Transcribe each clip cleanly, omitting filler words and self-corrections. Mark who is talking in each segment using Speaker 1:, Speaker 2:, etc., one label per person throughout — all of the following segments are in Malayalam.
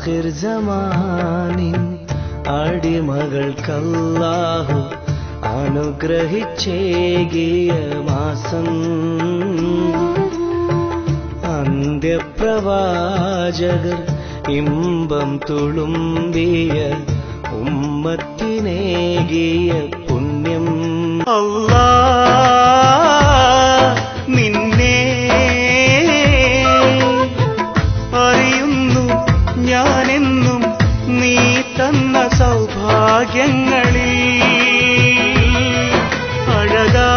Speaker 1: ആഖിർ സമാനിൻ അടിമകൾക്കല്ലാഹു അനുഗ്രഹിച്ചേകിയ മാസം അന്ത്യപ്രവാചകർ ഇമ്പം തുളുമ്പിയ ഉമ്മത്തിനേകിയ പുണ്യം അല്ലാഹ് നിന്നെ അറിയുന്നു ഞാനെന്നും നീ തന്ന സൗഭാഗ്യങ്ങളിൽ അഴകാ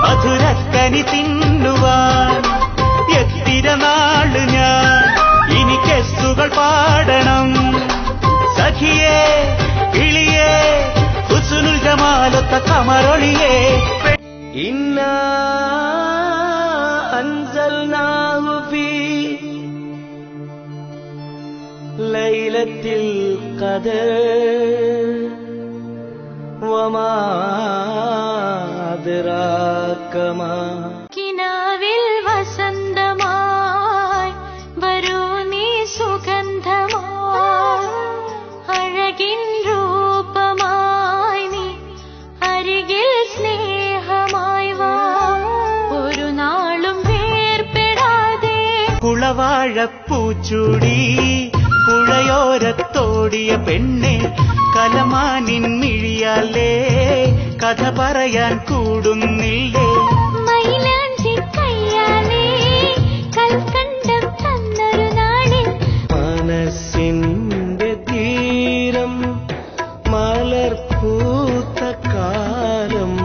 Speaker 1: മധുരക്കനി തിന്നുവാൻ എത്തിര നാള് ഞാൻ ഇനി കെസ്സുകൾ പാടണം സഖിയേ കിളിയേ ഹുസ്നുൽ ജമാലൊത്ത കമറൊളിയേ ഇന്നാ അൻസൽനാഹു ഫീ ലൈലത്തിൽ ഖദർ വമാ
Speaker 2: കിനാവിൽ വസന്തമായി വരൂ നീ സുഗന്ധമായി അഴകിൻ രൂപമായി നീ അരികിൽ സ്നേഹമായി വാ ഒരു നാളും വേർപെടാതെ
Speaker 1: കുളവാഴപ്പൂച്ചൂടി പുഴയോരത്തോടിയ പെണ്ണെ കലമാനിൻ മിഴിയാലേ കഥ പറയാൻ കൂടുന്നില്ലേ
Speaker 2: മൈലാഞ്ചി കയ്യാലേ കൽക്കണ്ടം തന്നൊരു നാളിൽ
Speaker 1: മനസ്സിന്റെ തീരം മലർപൂത്ത കാലം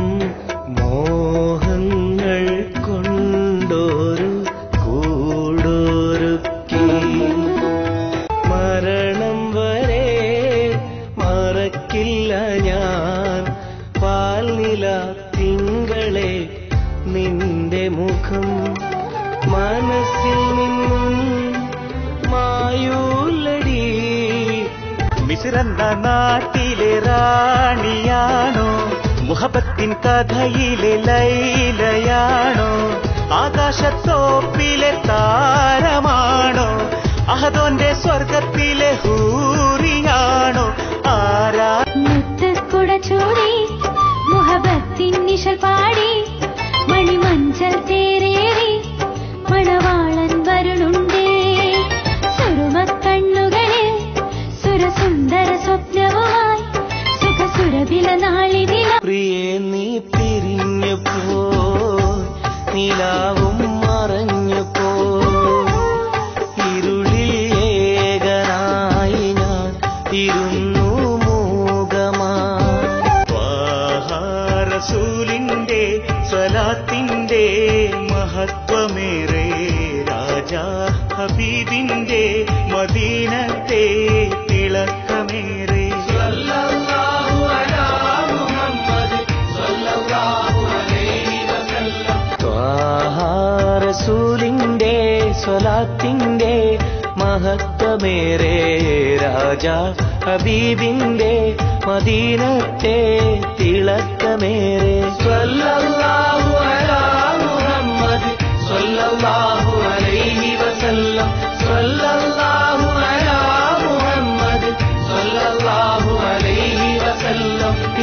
Speaker 1: മോഹങ്ങൾ കൊണ്ടൊരു കൂടൊരുക്കി മരണം വരെ മറക്കില്ല ഞാൻ പാൽനില തിങ്കളെ നിന്റെ മുഖം മനസ്സിൽ നിന്നും മായൂലടി മിസ്രെന്ന നാട്ടിലെ റാണിയാണോ മുഹബത്തിൻ കഥയിലെ ലൈലയാണോ ആകാശത്തോപ്പിലെ താരമാണോ അഹദോന്റെ സ്വർഗത്തിലെ ഹൂറിയാണോ ആരാ
Speaker 2: മുത്തക്കുട ചൂടി മുഹബത്തിൻ നിശൽ പാടി മണിമഞ്ചൽ തേരേറി മണവാളൻ വരുണുണ്ടേ സുറുമക്കണ്ണുകളിൽ സുരസുന്ദര സ്വപ്നവുമായി സുഖസുരഭില നാളിനില
Speaker 1: പ്രിയേ നീ പിരിഞ്ഞപ്പോ നിലാവും മറഞ്ഞപ്പോ ഇരുളിൽ ഏകനായി ഞാൻ ഇരുന്നു റസൂലിന്റെ സ്വലാത്തിന്റെ മഹത്വമേറെ രാജാ ഹബീബിന്റെ മദീനത്തെ തിളക്കമേറെ റസൂലിന്റെ സ്വലാത്തിന്റെ മഹത്വമേറെ രാജാ ഹബീബിന്റെ മദീനത്തെ തിളക്കമേറെ